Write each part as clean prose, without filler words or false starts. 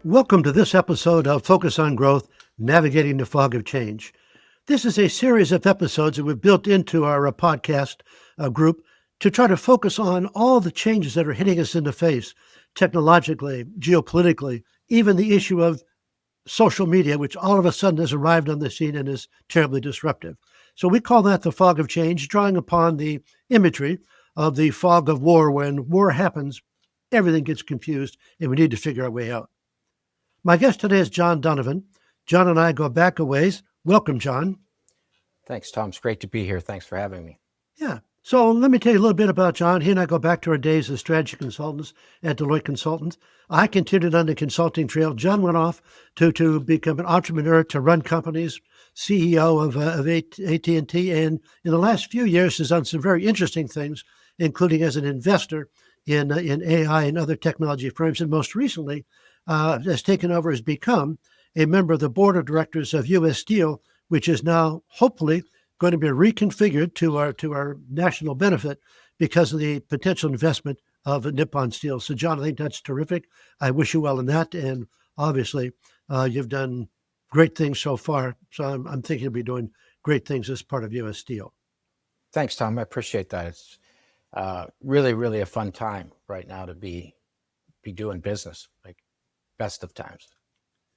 Welcome to this episode of Focus on Growth, Navigating the Fog of Change. This is a series of episodes that we've built into our podcast group to try to focus on all the changes that are hitting us in the face, technologically, geopolitically, even the issue of social media, which all of a sudden has arrived on the scene and is terribly disruptive. So we call that the fog of change, drawing upon the imagery of the fog of war. When war happens, everything gets confused and we need to figure our way out. My guest today is John Donovan. John and I go back a ways. Welcome, John. Thanks, Tom. It's great to be here. Thanks for having me. Yeah. So let me tell you a little bit about John. He and I go back to our days as strategy consultants at Deloitte Consultants. I continued on the consulting trail. John went off to become an entrepreneur, to run companies, CEO of AT&T, and in the last few years has done some very interesting things, including as an investor in AI and other technology firms, and most recently has taken over, has become a member of the board of directors of U.S. Steel, which is now hopefully going to be reconfigured to our national benefit because of the potential investment of Nippon Steel. So, John, I think that's terrific. I wish you well in that, and obviously, you've done great things so far. So, I'm thinking you'll be doing great things as part of U.S. Steel. Thanks, Tom. I appreciate that. It's really, really a fun time right now to be doing business. Like, best of times.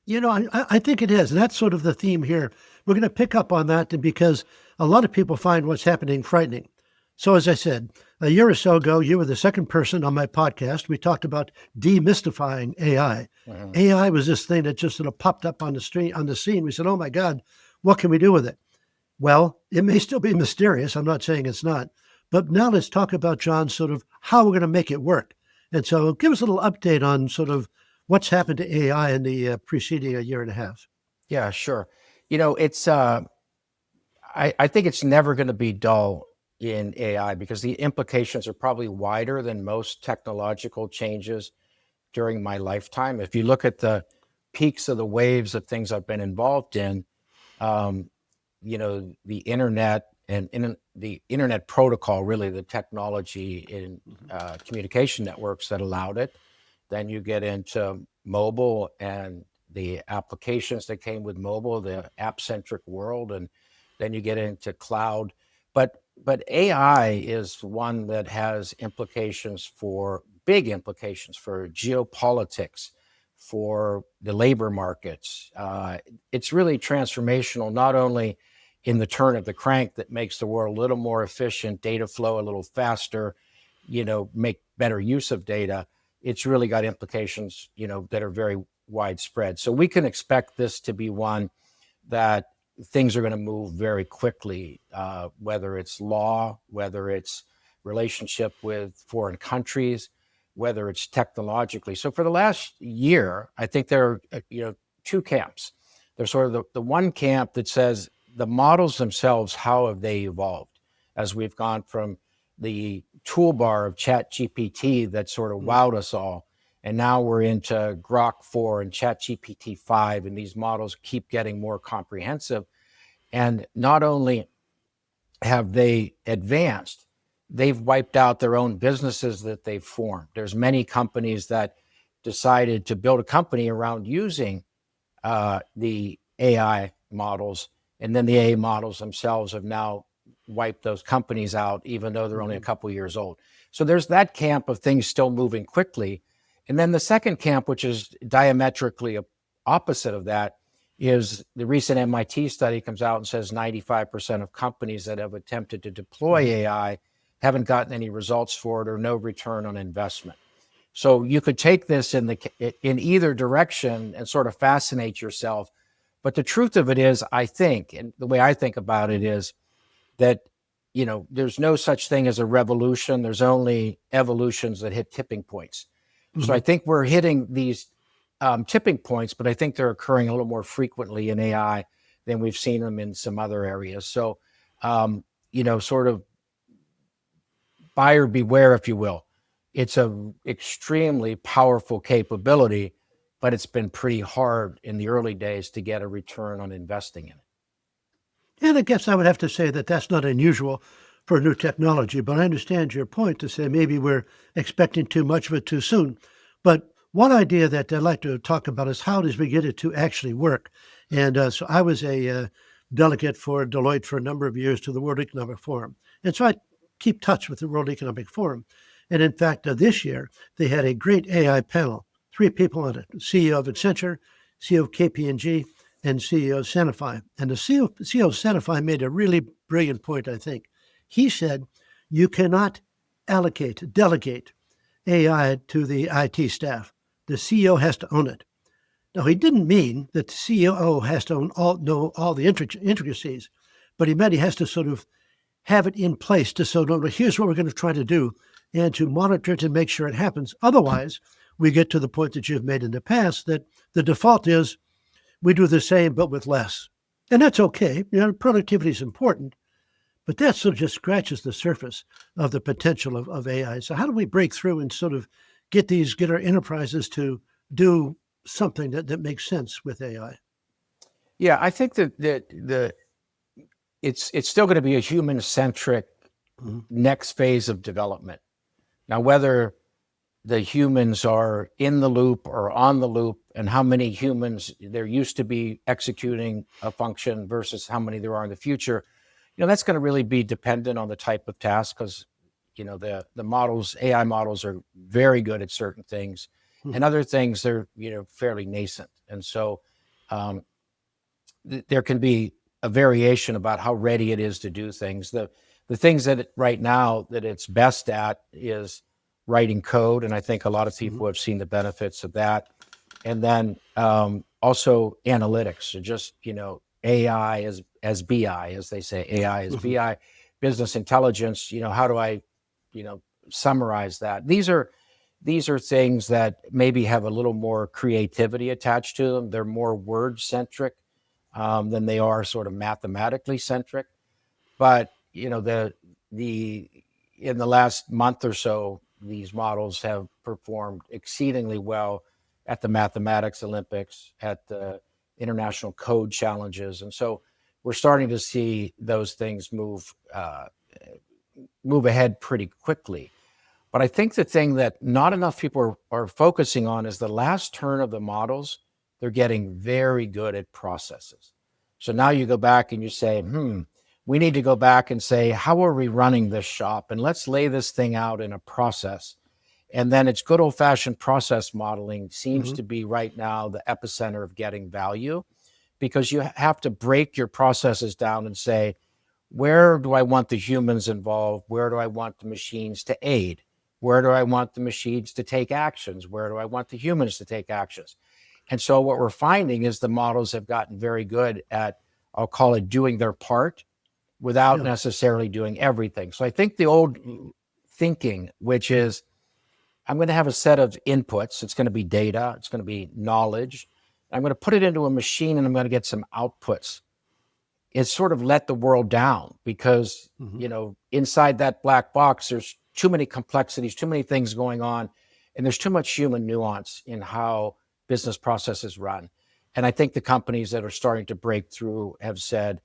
You know, I think it is. And that's sort of the theme here. We're going to pick up on that because a lot of people find what's happening frightening. So as I said, a year or so ago, you were the second person on my podcast. We talked about demystifying AI. Mm-hmm. AI was this thing that just sort of popped up on the scene. We said, oh my God, what can we do with it? Well, it may still be mysterious. I'm not saying it's not. But now let's talk about, John, sort of how we're going to make it work. And so give us a little update on sort of what's happened to AI in the preceding a year and a half. Yeah, sure. You know, it's I think it's never going to be dull in AI because the implications are probably wider than most technological changes during my lifetime. If you look at the peaks of the waves of things I've been involved in, you know, the internet and the internet protocol, really the technology in communication networks that allowed it. Then you get into mobile and the applications that came with mobile, the app-centric world, and then you get into cloud. But AI is one that has big implications for geopolitics, for the labor markets. It's really transformational, not only in the turn of the crank that makes the world a little more efficient, data flow a little faster, you know, make better use of data. It's really got implications, you know, that are very widespread. So we can expect this to be one that things are going to move very quickly, whether it's law, whether it's relationship with foreign countries, whether it's technologically. So for the last year, I think there are, you know, two camps. There's sort of the one camp that says the models themselves, how have they evolved as we've gone from the toolbar of ChatGPT that sort of wowed us all. And now we're into Grok 4 and ChatGPT 5, and these models keep getting more comprehensive. And not only have they advanced, they've wiped out their own businesses that they've formed. There's many companies that decided to build a company around using the AI models, and then the AI models themselves have now wipe those companies out, even though they're only a couple years old. So there's that camp of things still moving quickly. And then the second camp, which is diametrically opposite of that, is the recent MIT study comes out and says 95% of companies that have attempted to deploy AI haven't gotten any results for it or no return on investment. So you could take this in either direction and sort of fascinate yourself. But the truth of it is, I think, and the way I think about it is, that, you know, there's no such thing as a revolution. There's only evolutions that hit tipping points. Mm-hmm. So I think we're hitting these tipping points, but I think they're occurring a little more frequently in AI than we've seen them in some other areas. So, you know, sort of buyer beware, if you will. It's an extremely powerful capability, but it's been pretty hard in the early days to get a return on investing in it. And I guess I would have to say that that's not unusual for new technology, but I understand your point to say maybe we're expecting too much of it too soon. But One idea that I'd like to talk about is how does we get it to actually work? And so I was a delegate for Deloitte for a number of years to the World Economic Forum. And so I keep touch with the World Economic Forum. And in fact, this year, they had a great AI panel, 3 people on it, CEO of Accenture, CEO of KPMG, and CEO of Sanofi. And the CEO of Sanofi made a really brilliant point, I think. He said, you cannot delegate AI to the IT staff. The CEO has to own it. Now, he didn't mean that the CEO has to know all the intricacies, but he meant he has to sort of have it in place to so no, here's what we're going to try to do and to monitor it and make sure it happens. Otherwise, we get to the point that you've made in the past that the default is we do the same but with less. And that's okay. Productivity is important, but that sort of just scratches the surface of the potential of AI. So how do we break through and sort of get our enterprises to do something that makes sense with AI? Yeah, I think that it's still going to be a human-centric next phase of development. Now, whether the humans are in the loop or on the loop, and how many humans there used to be executing a function versus how many there are in the future, that's going to really be dependent on the type of task, because the models, AI models, are very good at certain things, and other things they're fairly nascent, and so there can be a variation about how ready it is to do things. The things that right now that it's best at is writing code, and I think a lot of people have seen the benefits of that. And then also analytics, so just AI as BI, as they say, AI as BI, business intelligence. How do I summarize that? These are things that maybe have a little more creativity attached to them. They're more word centric than they are sort of mathematically centric. But in the last month or so, these models have performed exceedingly well at the Mathematics Olympics, at the International Code Challenges. And so we're starting to see those things move ahead pretty quickly. But I think the thing that not enough people are focusing on is the last turn of the models. They're getting very good at processes. So now you go back and you say, we need to go back and say, how are we running this shop? And let's lay this thing out in a process. And then it's good old-fashioned process modeling seems to be right now the epicenter of getting value, because you have to break your processes down and say, where do I want the humans involved? Where do I want the machines to aid? Where do I want the machines to take actions? Where do I want the humans to take actions? And so what we're finding is the models have gotten very good at, I'll call it, doing their part without necessarily doing everything. So I think the old thinking, which is, I'm going to have a set of inputs. It's going to be data. It's going to be knowledge. I'm going to put it into a machine and I'm going to get some outputs. It's sort of let the world down, because, inside that black box, there's too many complexities, too many things going on, and there's too much human nuance in how business processes run. And I think the companies that are starting to break through have said,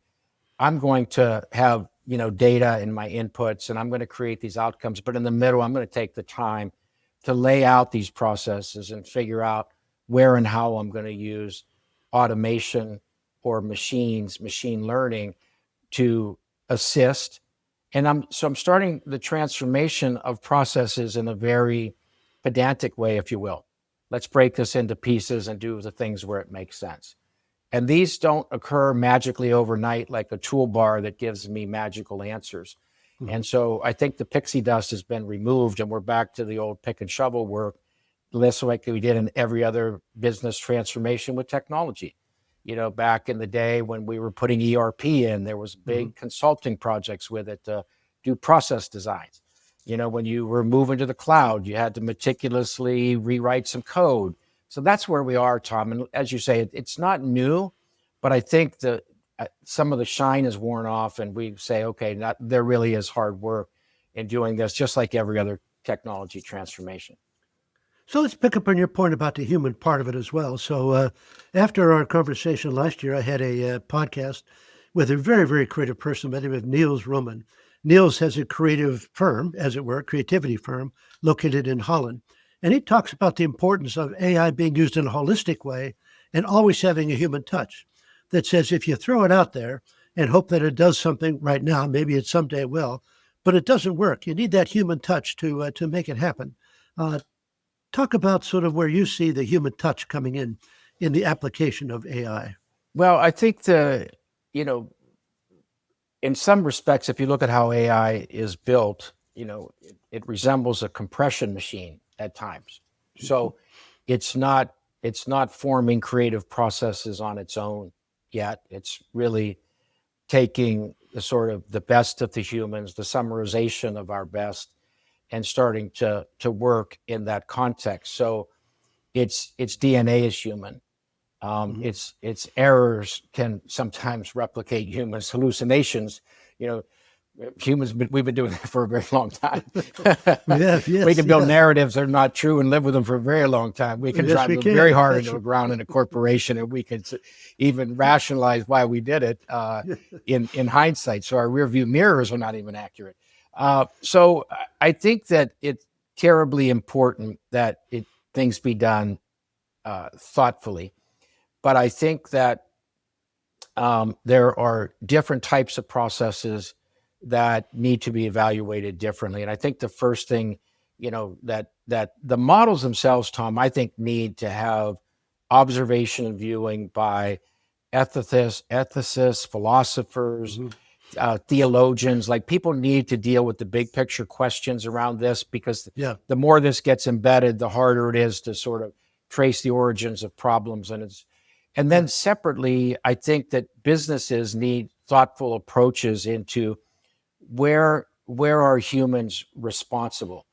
I'm going to have, data in my inputs, and I'm going to create these outcomes. But in the middle, I'm going to take the time to lay out these processes and figure out where and how I'm going to use automation or machine learning to assist. And I'm starting the transformation of processes in a very pedantic way, if you will. Let's break this into pieces and do the things where it makes sense. And these don't occur magically overnight like a toolbar that gives me magical answers. And so I think the pixie dust has been removed, and we're back to the old pick and shovel work, less like we did in every other business transformation with technology. Back in the day when we were putting ERP in, there was big consulting projects with it to do process designs. When you were moving to the cloud, you had to meticulously rewrite some code. So that's where we are, Tom. And as you say, it's not new, but I think some of the shine is worn off, and we say, okay, there really is hard work in doing this, just like every other technology transformation. So let's pick up on your point about the human part of it as well. So after our conversation last year, I had a podcast with a very, very creative person by the name of Niels Roman. Niels has a creative firm, as it were, creativity firm, located in Holland. And he talks about the importance of AI being used in a holistic way and always having a human touch that says if you throw it out there and hope that it does something right now, maybe it someday will, but it doesn't work. You need that human touch to make it happen. Uh, Talk about sort of where you see the human touch coming in the application of AI. Well, I think you know, in some respects, if you look at how AI is built, it resembles a compression machine at times. So it's not forming creative processes on its own yet. It's really taking the sort of the best of the humans, the summarization of our best, and starting to work in that context. So its DNA is human. Its errors can sometimes replicate humans' hallucinations. You know, humans, we've been doing that for a very long time. Yes, We can build yes. narratives that are not true and live with them for a very long time. We can Yes, drive we them can. very hard That's into the ground in a corporation, and we can even rationalize why we did it in hindsight. So our rear view mirrors are not even accurate. So I think that it's terribly important that things be done thoughtfully. But I think that there are different types of processes that need to be evaluated differently. And I think the first thing, that the models themselves, Tom, I think need to have observation and viewing by ethicists, philosophers, hmm theologians. Like, people need to deal with the big picture questions around this, because Yeah. the more this gets embedded, the harder it is to sort of trace the origins of problems. And then separately, I think that businesses need thoughtful approaches into where are humans responsible.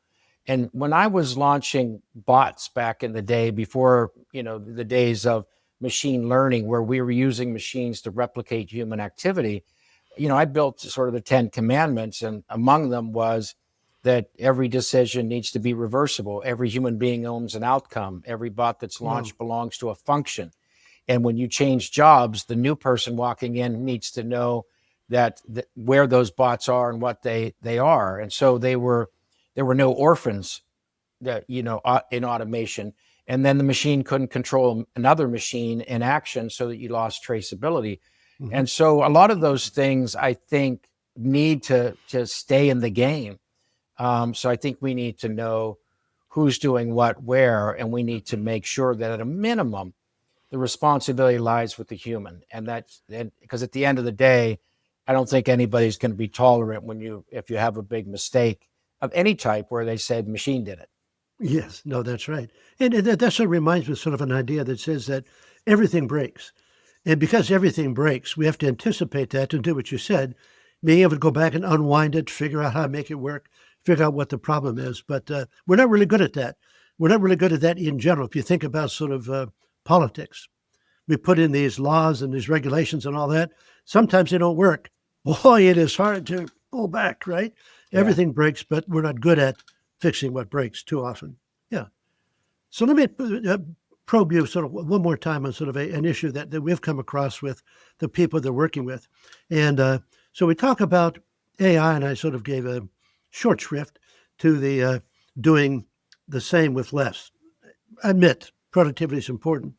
And when I was launching bots back in the day, before the days of machine learning, where we were using machines to replicate human activity, I built sort of the 10 commandments, and among them was that every decision needs to be reversible. Every human being owns an outcome. Every bot that's Wow. launched belongs to a function. And when you change jobs, the new person walking in needs to know that where those bots are and what they are. And so there were no orphans that in automation. And then the machine couldn't control another machine in action, so that you lost traceability. hmm And so a lot of those things, I think, need to stay in the game. So I think we need to know who's doing what where, and we need to make sure that at a minimum, the responsibility lies with the human. And because at the end of the day, I don't think anybody's going to be tolerant if you have a big mistake of any type where they said machine did it. Yes, no, that's right. And that sort of reminds me of sort of an idea that says that everything breaks. And because everything breaks, we have to anticipate that and do what you said, being able to go back and unwind it, figure out how to make it work, figure out what the problem is. But we're not really good at that. We're not really good at that in general. If you think about sort of politics, we put in these laws and these regulations and all that. Sometimes they don't work. Boy, it is hard to pull back, right? Yeah. Everything breaks, but we're not good at fixing what breaks too often. Yeah. So let me probe you sort of one more time on sort of an issue that we've come across with the people they're working with. And so we talk about AI, and I sort of gave a short shrift to the doing the same with less. I admit productivity is important.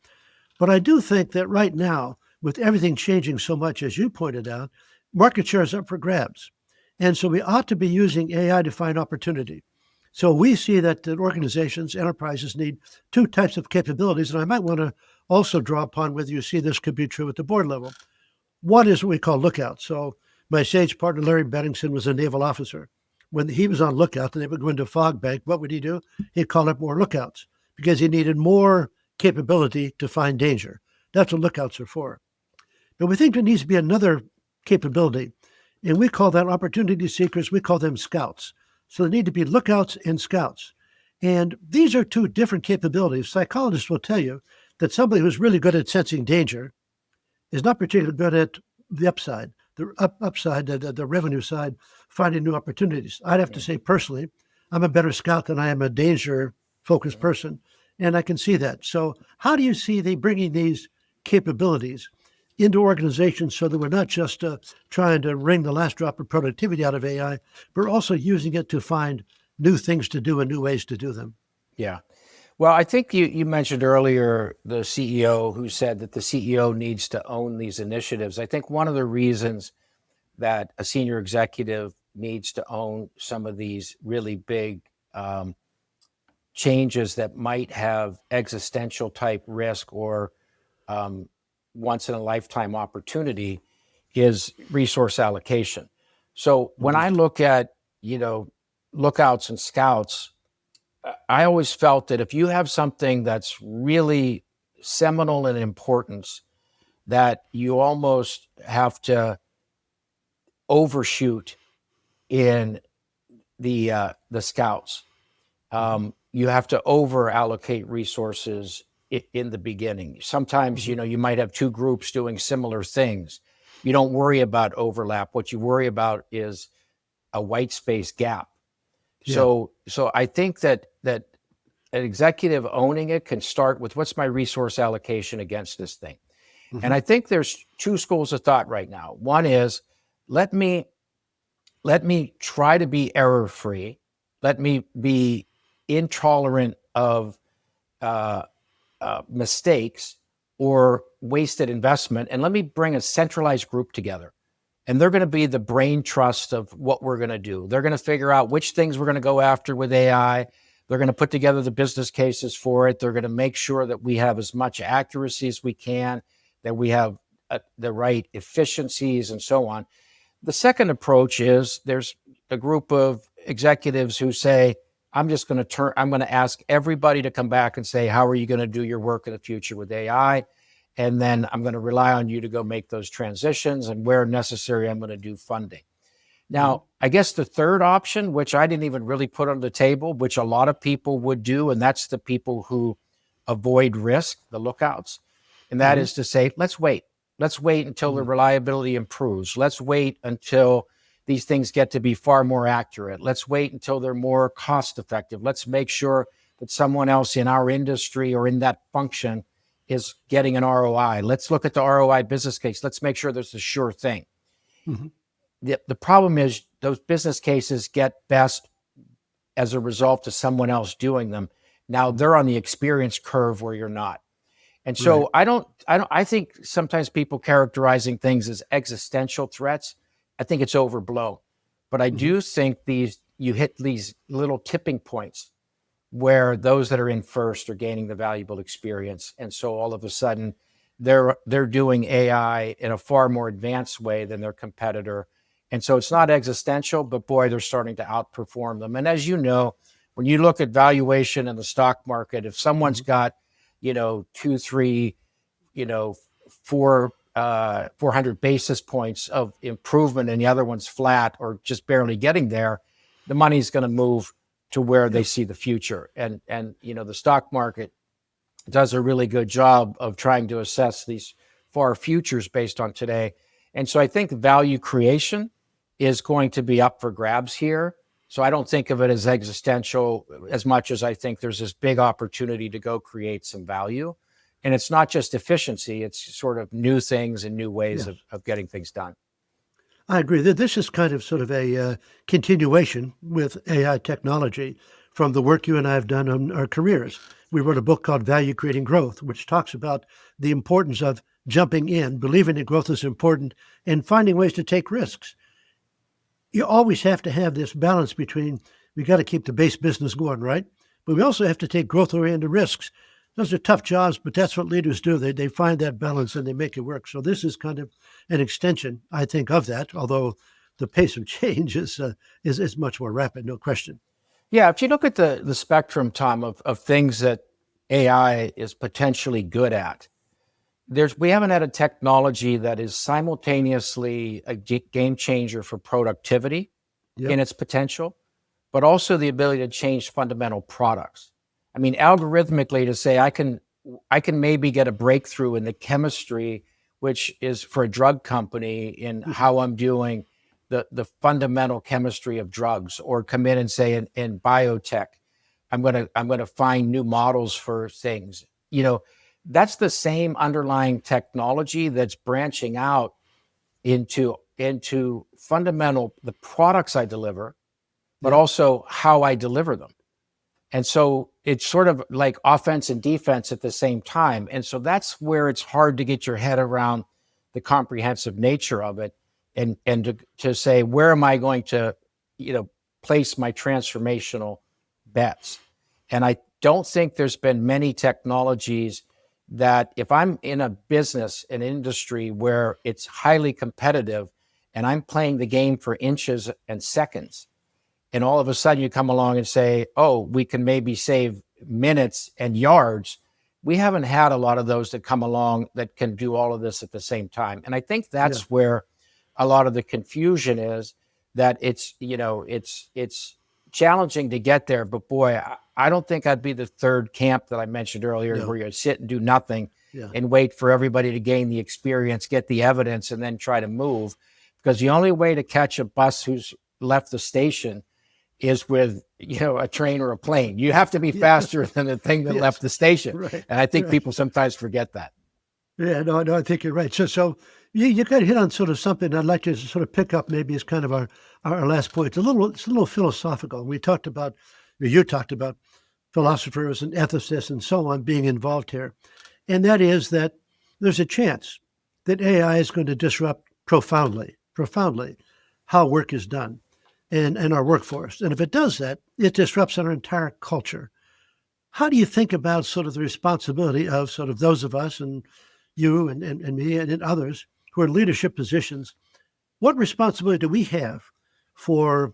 But I do think that right now, with everything changing so much, as you pointed out, market share is up for grabs. And so we ought to be using AI to find opportunity. So we see that organizations, enterprises need two types of capabilities. And I might want to also draw upon whether you see this could be true at the board level. One is what we call lookout. So my sage partner, Larry Bettingson, was a naval officer. When he was on lookout and they would go into fog bank, what would he do? He'd call up more lookouts because he needed more capability to find danger. That's what lookouts are for. But we think there needs to be another capability, and we call that opportunity seekers. We call them scouts. So there need to be lookouts and scouts. And these are two different capabilities. Psychologists will tell you that somebody who's really good at sensing danger is not particularly good at the upside, the revenue side, finding new opportunities. I'd have to say personally, I'm a better scout than I am a danger focused person. And I can see that. So how do you see they bringing these capabilities into organizations so that we're not just trying to wring the last drop of productivity out of AI, but also using it to find new things to do and new ways to do them? Yeah. Well, I think you mentioned earlier the CEO who said that the CEO needs to own these initiatives. I think one of the reasons that a senior executive needs to own some of these really big um, changes that might have existential type risk or um, once in a lifetime opportunity is resource allocation. So when Hmm. I look at, you know, lookouts and scouts, I always felt that if you have something that's really seminal in importance, that you almost have to overshoot in the scouts. Hmm. You have to over allocate resources in the beginning. Sometimes, Hmm. you might have two groups doing similar things. You don't worry about overlap. What you worry about is a white space gap. Yeah. So I think that an executive owning it can start with what's my resource allocation against this thing. And Hmm. I think there's two schools of thought right now. One is let me let me try to be error free. Let me be intolerant of uh, mistakes or wasted investment. And let me bring a centralized group together. And they're going to be the brain trust of what we're going to do. They're going to figure out which things we're going to go after with AI. They're going to put together the business cases for it. They're going to make sure that we have as much accuracy as we can, that we have the right efficiencies and so on. The second approach is there's a group of executives who say, I'm going to ask everybody to come back and say, how are you going to do your work in the future with AI? And then I'm going to rely on you to go make those transitions. And where necessary, I'm going to do funding. Hmm. Now, I guess the third option, which I didn't even really put on the table, which a lot of people would do, and that's the people who avoid risk, the lookouts. And that Hmm. is to say, let's wait. Let's wait until the reliability improves. Let's wait until these things get to be far more accurate. Let's wait until they're more cost effective. Let's make sure that someone else in our industry or in that function is getting an ROI. Let's look at the ROI business case. Let's make sure there's a sure thing. Hmm. The problem is those business cases get best as a result of someone else doing them. Now Hmm. they're on the experience curve where you're not. And Right. so I think sometimes people characterizing things as existential threats, I think it's overblown. But I Hmm. do think you hit these little tipping points where those that are in first are gaining the valuable experience. And so all of a sudden they're doing AI in a far more advanced way than their competitor. And so it's not existential, but boy, they're starting to outperform them. And as you know, when you look at valuation in the stock market, if someone's Hmm. got, two, three, four 400 basis points of improvement and the other one's flat or just barely getting there, the money's going to move to where Yeah. they see the future. And the stock market does a really good job of trying to assess these far futures based on today. And so I think value creation is going to be up for grabs here. So I don't think of it as existential as much as I think there's this big opportunity to go create some value. And it's not just efficiency, it's sort of new things and new ways Yes. of getting things done. I agree. This is kind of sort of a continuation with AI technology from the work you and I have done on our careers. We wrote a book called Value Creating Growth, which talks about the importance of jumping in, believing that growth is important, and finding ways to take risks. You always have to have this balance between we got to keep the base business going, right? But we also have to take growth oriented risks. Those are tough jobs, but that's what leaders do. They find that balance and they make it work. So this is kind of an extension, I think, of that. Although the pace of change is much more rapid, no question. Yeah, if you look at the spectrum, Tom, of things that AI is potentially good at, we haven't had a technology that is simultaneously a game changer for productivity Yep. in its potential, but also the ability to change fundamental products. I mean, algorithmically to say I can maybe get a breakthrough in the chemistry, which is for a drug company in Hmm. how I'm doing the fundamental chemistry of drugs, or come in and say in biotech, I'm gonna find new models for things. That's the same underlying technology that's branching out into fundamental the products I deliver, but Yep. also how I deliver them. And so it's sort of like offense and defense at the same time. And so that's where it's hard to get your head around the comprehensive nature of it, and to say, where am I going to, place my transformational bets? And I don't think there's been many technologies that, if I'm in a business, an industry where it's highly competitive and I'm playing the game for inches and seconds, and all of a sudden you come along and say, oh, we can maybe save minutes and yards. We haven't had a lot of those that come along that can do all of this at the same time. And I think that's where a lot of the confusion is, that it's challenging to get there. But boy, I don't think I'd be the third camp that I mentioned earlier, where you sit and do nothing and wait for everybody to gain the experience, get the evidence, and then try to move. Because the only way to catch a bus who's left the station is with, a train or a plane. You have to be faster than the thing that left the station. Right. And I think people sometimes forget that. Yeah, no, I think you're right. So you kind of hit on sort of something I'd like to sort of pick up, maybe as kind of our last point. It's a little philosophical. You talked about philosophers and ethicists and so on being involved here. And that is that there's a chance that AI is going to disrupt profoundly how work is done and our workforce. And if it does that, it disrupts our entire culture. How do you think about sort of the responsibility of sort of those of us, and you and me and others who are in leadership positions? What responsibility do we have for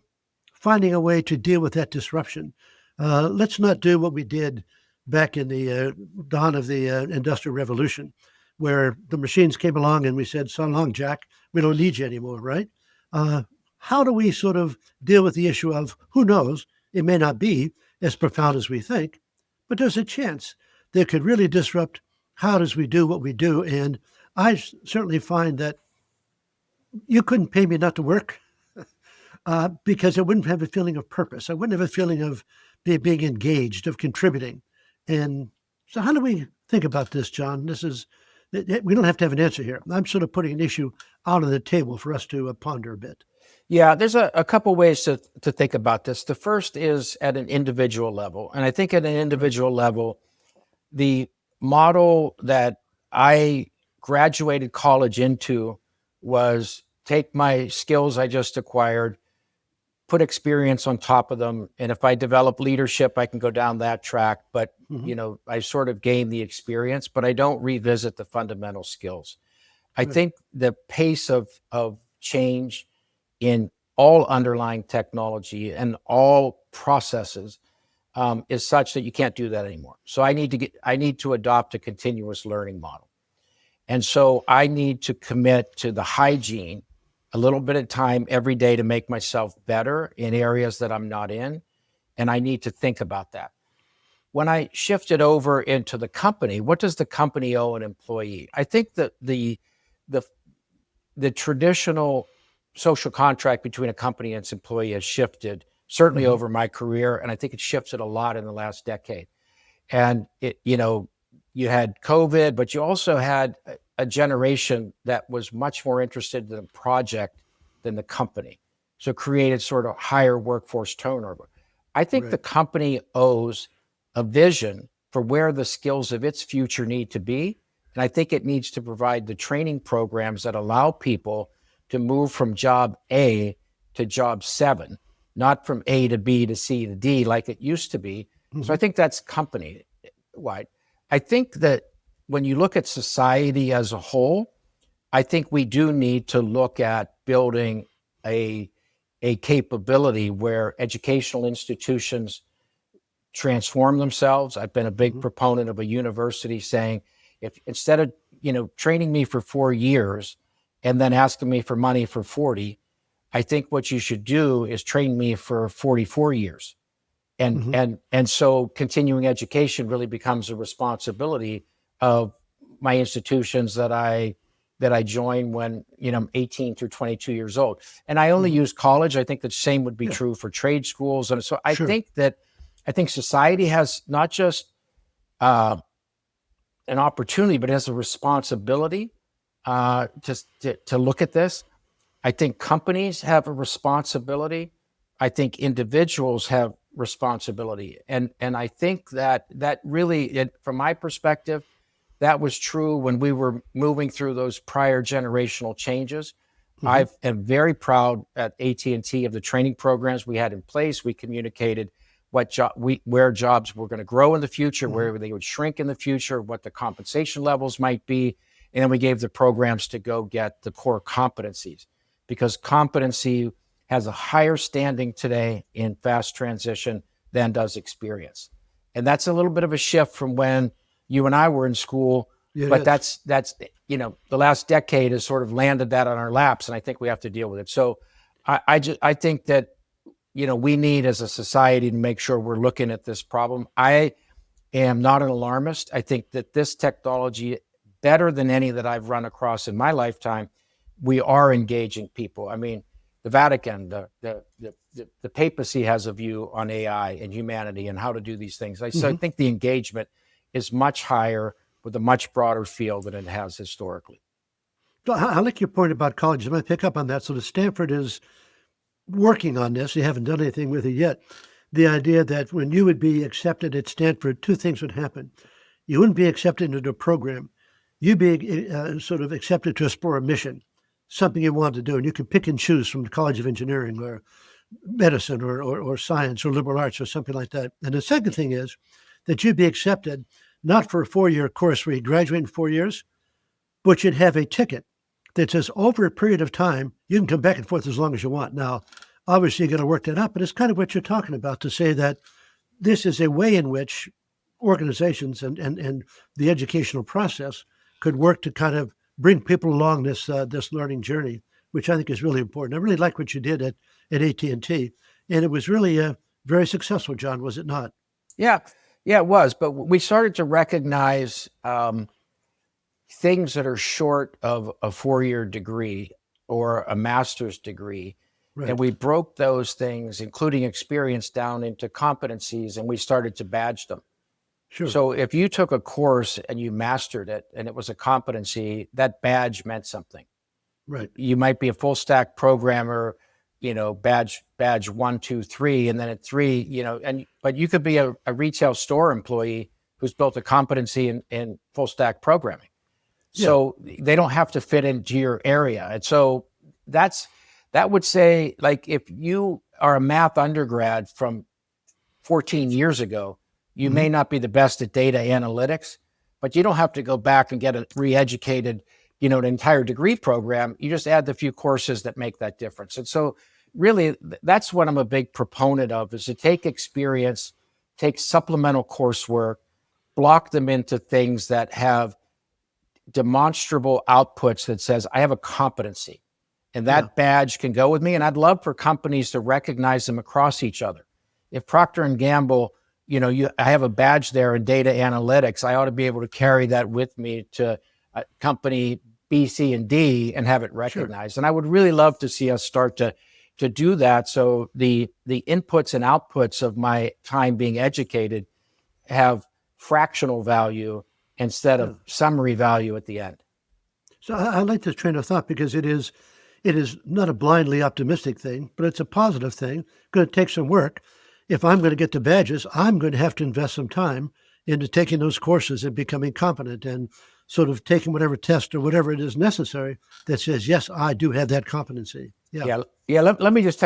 finding a way to deal with that disruption? Let's not do what we did back in the dawn of the Industrial Revolution, where the machines came along and we said, so long, Jack, we don't need you anymore, right? How do we sort of deal with the issue of, who knows, it may not be as profound as we think, but there's a chance that it could really disrupt how does we do what we do. And I certainly find that you couldn't pay me not to work because I wouldn't have a feeling of purpose. I wouldn't have a feeling of being engaged, of contributing. And so how do we think about this, John? We don't have to have an answer here. I'm sort of putting an issue out on the table for us to ponder a bit. Yeah, there's a couple ways to think about this. The first is at an individual level. And I think at an individual level, the model that I graduated college into was take my skills I just acquired, put experience on top of them. And if I develop leadership, I can go down that track. But, I sort of gain the experience, but I don't revisit the fundamental skills. I think the pace of change in all underlying technology and all processes is such that you can't do that anymore. So I need to adopt a continuous learning model. And so I need to commit to the hygiene, a little bit of time every day to make myself better in areas that I'm not in. And I need to think about that. When I shifted over into the company, what does the company owe an employee? I think that the traditional social contract between a company and its employee has shifted, certainly over my career. And I think it shifted a lot in the last decade. And you had COVID, but you also had a generation that was much more interested in the project than the company. So created sort of higher workforce turnover. I think the company owes a vision for where the skills of its future need to be. And I think it needs to provide the training programs that allow people to move from job A to job 7, not from A to B to C to D like it used to be. So I think that's company-wide. I think that when you look at society as a whole, I think we do need to look at building a capability where educational institutions transform themselves. I've been a big proponent of a university saying, if instead of training me for 4 years and then asking me for money for 40, I think what you should do is train me for 44 years. And so continuing education really becomes a responsibility of my institutions that I join when I'm 18 through 22 years old. And I only use college. I think the same would be true for trade schools. And so I think society has not just an opportunity, but it has a responsibility to look at this. I think companies have a responsibility. I think individuals have responsibility. And I think that really, from my perspective, that was true when we were moving through those prior generational changes. I am very proud at AT&T of the training programs we had in place. We communicated where jobs were going to grow in the future, where they would shrink in the future, what the compensation levels might be. And then we gave the programs to go get the core competencies, because competency has a higher standing today in fast transition than does experience. And that's a little bit of a shift from when you and I were in school, but that's the last decade has sort of landed that on our laps, and I think we have to deal with it. So I think that we need, as a society, to make sure we're looking at this problem. I am not an alarmist. I think that this technology, better than any that I've run across in my lifetime, we are engaging people. I mean, the Vatican, the papacy has a view on AI and humanity and how to do these things. So I think the engagement is much higher with a much broader field than it has historically. So I like your point about colleges. I'm going to pick up on that. So Stanford is working on this. You haven't done anything with it yet. The idea that when you would be accepted at Stanford, two things would happen. You wouldn't be accepted into a program. You'd be sort of accepted to explore a mission, something you wanted to do. And you could pick and choose from the College of Engineering or medicine or science or liberal arts or something like that. And the second thing is that you'd be accepted not for a 4-year course where you graduate in 4 years, but you'd have a ticket that says over a period of time, you can come back and forth as long as you want. Now, obviously, you're going to work that out, but it's kind of what you're talking about, to say that this is a way in which organizations and the educational process could work to kind of bring people along this learning journey, which I think is really important. I really like what you did at AT&T, and it was really very successful, John, was it not? Yeah, it was. But we started to recognize things that are short of a 4-year degree or a master's degree. Right. And we broke those things, including experience, down into competencies, and we started to badge them. Sure. So if you took a course and you mastered it and it was a competency, that badge meant something. Right. You might be a full stack programmer, badge 1, 2, 3, and then at 3, but you could be a retail store employee who's built a competency in full stack programming. Yeah. So they don't have to fit into your area. And so that would say, like, if you are a math undergrad from 14 years ago, you may not be the best at data analytics, but you don't have to go back and get re-educated, an entire degree program. You just add the few courses that make that difference. And so really, that's what I'm a big proponent of, is to take experience, take supplemental coursework, block them into things that have demonstrable outputs that says, I have a competency. And that badge can go with me. And I'd love for companies to recognize them across each other. If Procter & Gamble, I have a badge there in data analytics, I ought to be able to carry that with me to company B, C, and D and have it recognized. Sure. And I would really love to see us start to do that. So the inputs and outputs of my time being educated have fractional value instead of summary value at the end. So I like this train of thought, because it is not a blindly optimistic thing, but it's a positive thing. Going to take some work. If I'm going to get the badges, I'm going to have to invest some time into taking those courses and becoming competent and sort of taking whatever test or whatever it is necessary that says, yes, I do have that competency. Yeah. Let me just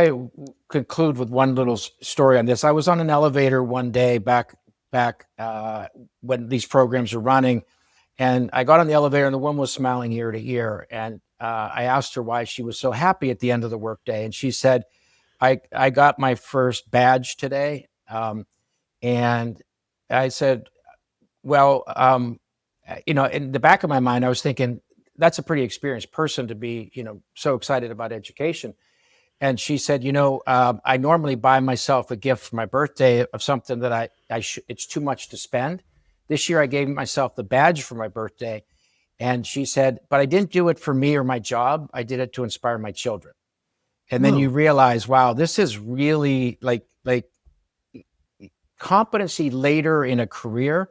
conclude with one little story on this. I was on an elevator one day back when these programs were running, and I got on the elevator and the woman was smiling ear to ear. And I asked her why she was so happy at the end of the workday. And she said, I got my first badge today. And I said, well, in the back of my mind, I was thinking, that's a pretty experienced person to be, so excited about education. And she said, I normally buy myself a gift for my birthday of something that it's too much to spend. This year I gave myself the badge for my birthday. And she said, but I didn't do it for me or my job. I did it to inspire my children. And then you realize, wow, this is really like competency later in a career,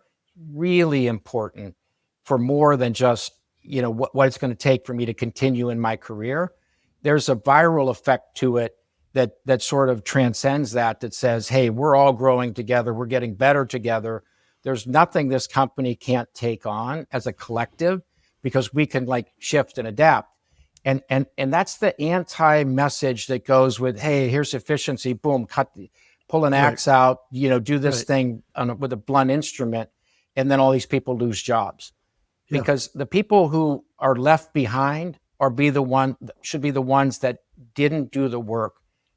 really important for more than just, what it's going to take for me to continue in my career. There's a viral effect to it that sort of transcends that says, hey, we're all growing together, we're getting better together. There's nothing this company can't take on as a collective because we can like shift and adapt. And that's the anti-message that goes with, hey, here's efficiency, boom, pull an axe out, do this thing with a blunt instrument, and then all these people lose jobs. Yeah. Because the people who are left behind should be the ones that didn't do the work,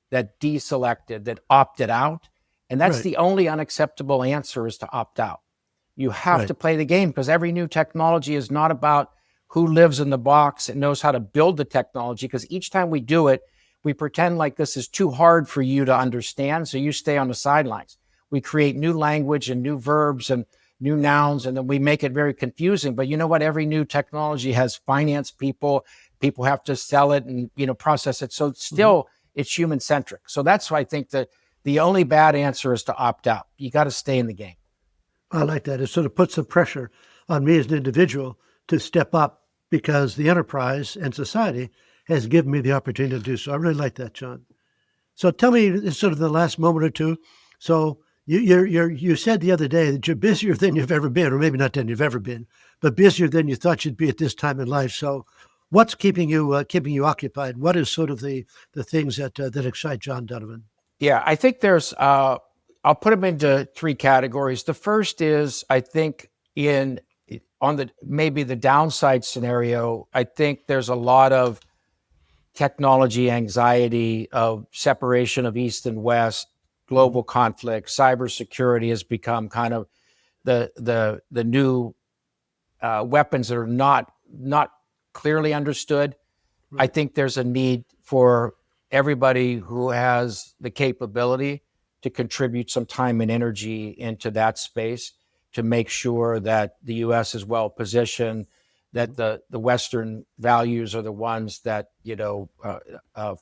that deselected, that opted out. And that's the only unacceptable answer, is to opt out. You have to play the game, because every new technology is not about who lives in the box and knows how to build the technology, because each time we do it, we pretend like this is too hard for you to understand, so you stay on the sidelines. We create new language and new verbs and new nouns, and then we make it very confusing. But you know what? Every new technology has finance people. People have to sell it and process it. So still, it's human-centric. So that's why I think that the only bad answer is to opt out. You got to stay in the game. I like that. It sort of puts some pressure on me as an individual to step up, because the enterprise and society has given me the opportunity to do so. I really like that, John. So tell me, sort of the last moment or two. So you said the other day that you're busier than you've ever been, or maybe not than you've ever been, but busier than you thought you'd be at this time in life. So what's keeping you occupied? What is sort of the things that excite John Donovan? Yeah, I think there's, I'll put them into three categories. The first is, I think maybe the downside scenario, I think there's a lot of technology anxiety, of separation of East and West, global conflict. Cybersecurity has become kind of the new weapons that are not clearly understood. I think there's a need for everybody who has the capability to contribute some time and energy into that space, to make sure that the U.S. is well positioned, that the Western values are the ones that,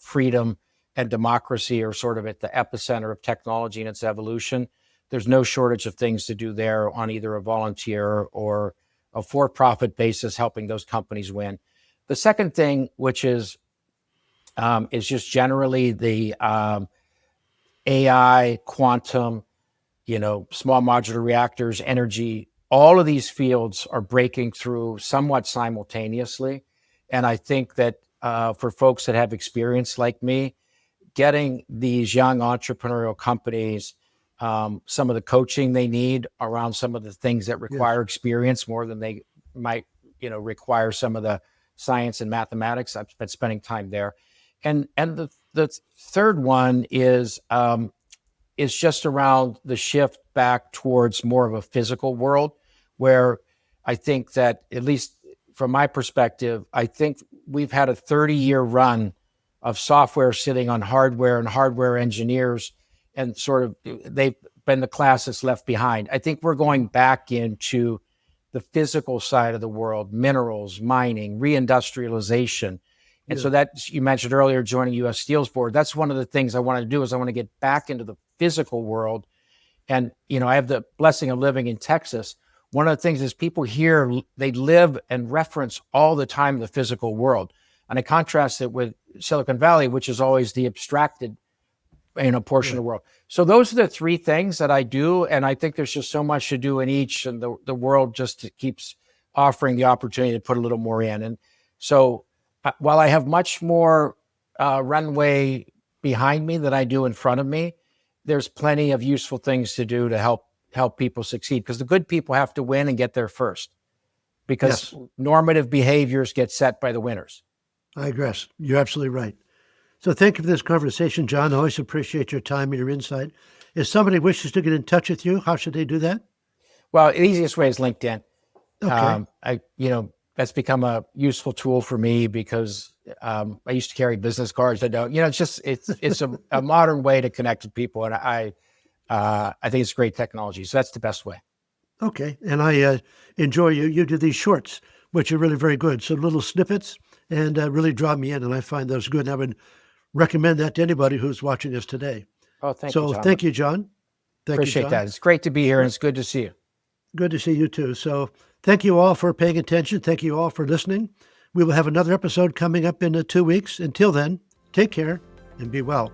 freedom and democracy are sort of at the epicenter of technology and its evolution. There's no shortage of things to do there on either a volunteer or a for-profit basis, helping those companies win. The second thing, which is just generally the AI, quantum, small modular reactors, energy, all of these fields are breaking through somewhat simultaneously. And I think that for folks that have experience like me, getting these young entrepreneurial companies some of the coaching they need around some of the things that require experience more than they might, require some of the science and mathematics. I've been spending time there. And the third one is just around the shift back towards more of a physical world, where I think that, at least from my perspective, I think we've had a 30-year run of software sitting on hardware and hardware engineers, and sort of they've been the class that's left behind. I think we're going back into the physical side of the world, minerals, mining, reindustrialization. And so that, you mentioned earlier, joining U.S. Steel's board, that's one of the things I wanted to do, is I want to get back into the physical world. And, I have the blessing of living in Texas. One of the things is people here, they live and reference all the time the physical world. And I contrast it with Silicon Valley, which is always the abstracted, portion of the world. So those are the three things that I do. And I think there's just so much to do in each. And the world just keeps offering the opportunity to put a little more in. And so while I have much more runway behind me than I do in front of me, there's plenty of useful things to do to help people succeed, because the good people have to win and get there first, because normative behaviors get set by the winners. I agree. You're absolutely right. So thank you for this conversation, John. I always appreciate your time and your insight. If somebody wishes to get in touch with you, how should they do that? Well, the easiest way is LinkedIn. Okay. That's become a useful tool for me, because I used to carry business cards. I don't, it's a modern way to connect with people. And I think it's great technology. So that's the best way. Okay. And I enjoy you do these shorts, which are really very good. So little snippets, and really draw me in. And I find those good. And I would recommend that to anybody who's watching us today. Oh, thank you, John. Thank you, John. Appreciate that. It's great to be here, and it's good to see you. Good to see you too. So thank you all for paying attention. Thank you all for listening. We will have another episode coming up in 2 weeks. Until then, take care and be well.